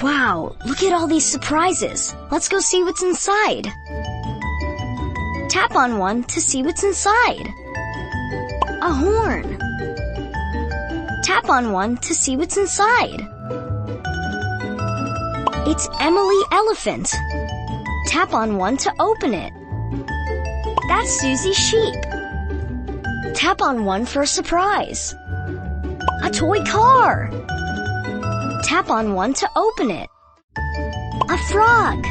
Wow, look at all these surprises. Let's go see what's inside. Tap on one to see what's inside. A horn. Tap on one to see what's inside. It's Emily Elephant. Tap on one to open it. That's Susie Sheep. Tap on one for a surprise. A toy car. Tap on one to open it. A frog.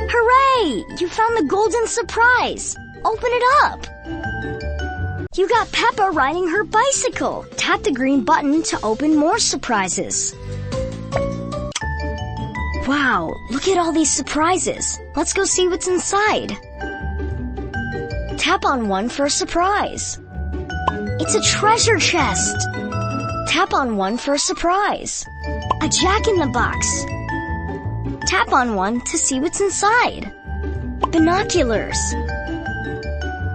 Hooray! You found the golden surprise. Open it up. You got Peppa riding her bicycle. Tap the green button to open more surprises. Wow, look at all these surprises. Let's go see what's inside. Tap on one for a surprise. It's a treasure chest. Tap on one for a surprise. A jack-in-the-box. Tap on one to see what's inside. Binoculars.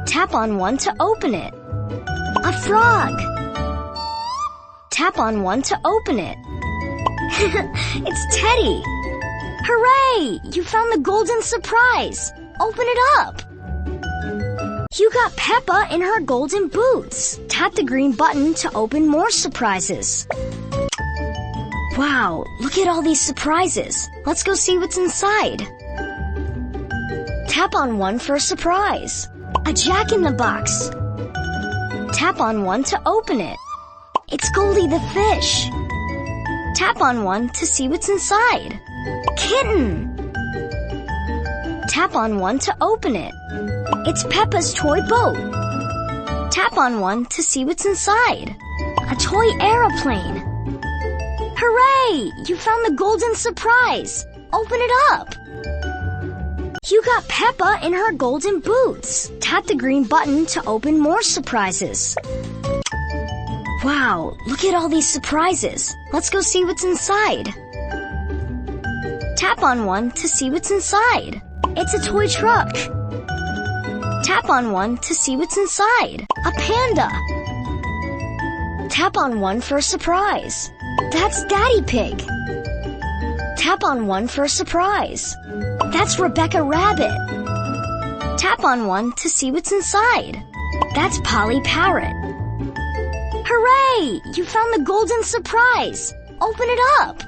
Tap on one to open it. A frog. Tap on one to open it. It's Teddy. Hooray! You found the golden surprise. Open it up. You got Peppa in her golden boots. Tap the green button to open more surprises. Wow, look at all these surprises. Let's go see what's inside. Tap on one for a surprise. A jack-in-the-box. Tap on one to open it. It's Goldie the fish. Tap on one to see what's inside. Kitten. Tap on one to open it. It's Peppa's toy boat. Tap on one to see what's inside. A toy aeroplane. Hooray! You found the golden surprise. Open it up. You got Peppa in her golden boots. Tap the green button to open more surprises. Wow, look at all these surprises. Let's go see what's inside. Tap on one to see what's inside. It's a toy truck. Tap on one to see what's inside. A panda. Tap on one for a surprise. That's Daddy Pig. Tap on one for a surprise. That's Rebecca Rabbit. Tap on one to see what's inside. That's Polly Parrot. Hooray! You found the golden surprise. Open it up.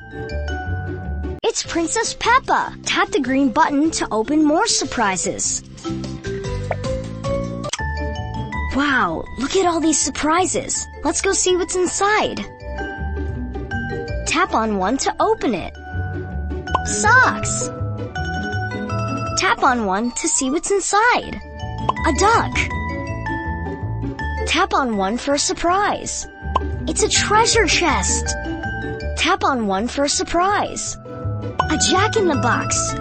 It's Princess Peppa. Tap the green button to open more surprises. Wow, look at all these surprises. Let's go see what's inside. Tap on one to open it. Socks. Tap on one to see what's inside. A duck. Tap on one for a surprise. It's a treasure chest. Tap on one for a surprise. A jack-in-the-box.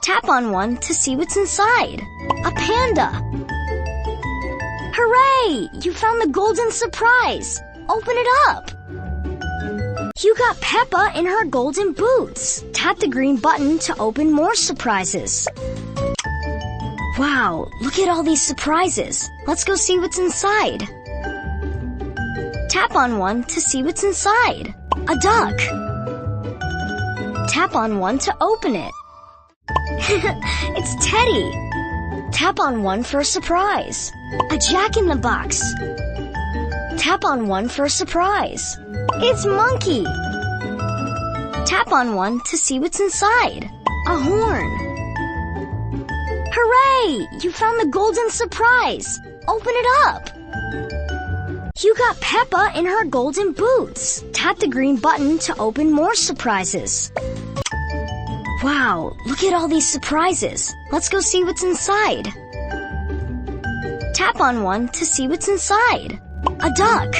Tap on one to see what's inside. A panda. Hooray! You found the golden surprise. Open it up. You got Peppa in her golden boots. Tap the green button to open more surprises. Wow, look at all these surprises. Let's go see what's inside. Tap on one to see what's inside. A duck. Tap on one to open it. It's Teddy. Tap on one for a surprise. A jack-in-the-box. Tap on one for a surprise. It's Monkey. Tap on one to see what's inside. A horn. Hooray! You found the golden surprise. Open it up. You got Peppa in her golden boots. Tap the green button to open more surprises. Wow, look at all these surprises. Let's go see what's inside. Tap on one to see what's inside. A duck.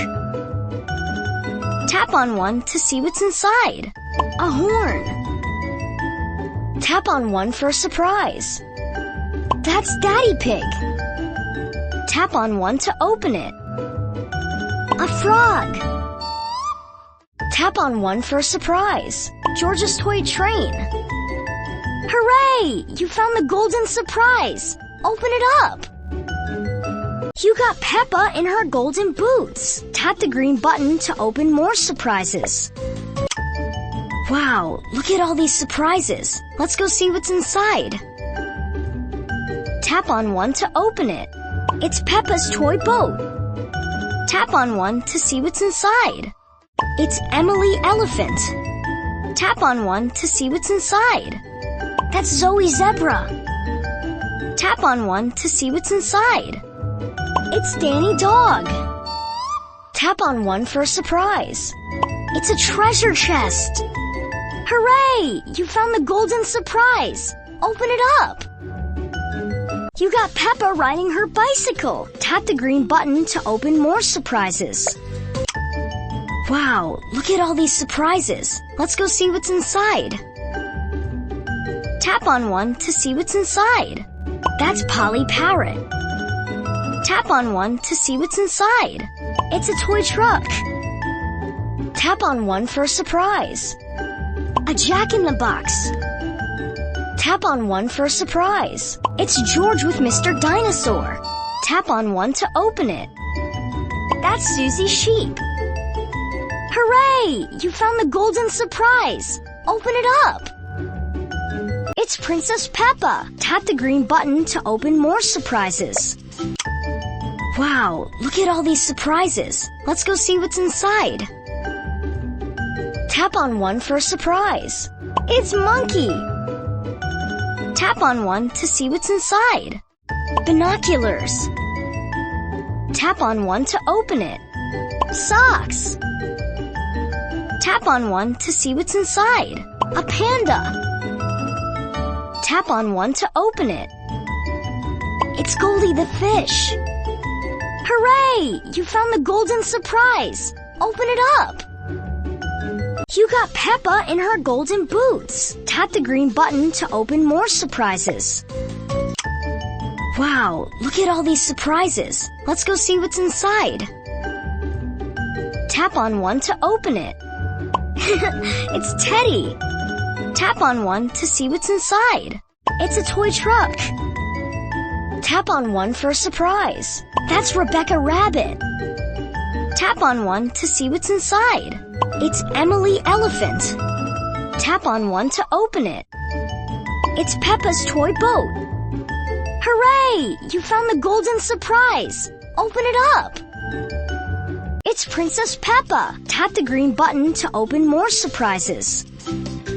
Tap on one to see what's inside. A horn. Tap on one for a surprise. That's Daddy Pig. Tap on one to open it. A frog. Tap on one for a surprise. George's toy train. Hooray! You found the golden surprise. Open it up. You got Peppa in her golden boots. Tap the green button to open more surprises. Wow, look at all these surprises. Let's go see what's inside. Tap on one to open it. It's Peppa's toy boat. Tap on one to see what's inside. It's Emily Elephant. Tap on one to see what's inside. That's Zoe Zebra. Tap on one to see what's inside. It's Danny Dog. Tap on one for a surprise. It's a treasure chest. Hooray! You found the golden surprise. Open it up. You got Peppa riding her bicycle. Tap the green button to open more surprises. Wow, look at all these surprises. Let's go see what's inside. Tap on one to see what's inside. That's Polly Parrot. Tap on one to see what's inside. It's a toy truck. Tap on one for a surprise. A Jack-in-the-Box. Tap on one for a surprise. It's George with Mr. Dinosaur. Tap on one to open it. That's Susie Sheep. Hooray! You found the golden surprise. Open it up. It's Princess Peppa. Tap the green button to open more surprises. Wow, look at all these surprises. Let's go see what's inside. Tap on one for a surprise. It's Monkey. Tap on one to see what's inside. Binoculars. Tap on one to open it. Socks. Tap on one to see what's inside. A panda. Tap on one to open it. It's Goldie the fish. Hooray! You found the golden surprise. Open it up. You got Peppa in her golden boots. Tap the green button to open more surprises. Wow, look at all these surprises. Let's go see what's inside. Tap on one to open it. It's Teddy. Tap on one to see what's inside. It's a toy truck. Tap on one for a surprise. That's Rebecca Rabbit. Tap on one to see what's inside. It's Emily Elephant. Tap on one to open it. It's Peppa's toy boat. Hooray! You found the golden surprise. Open it up. It's Princess Peppa. Tap the green button to open more surprises.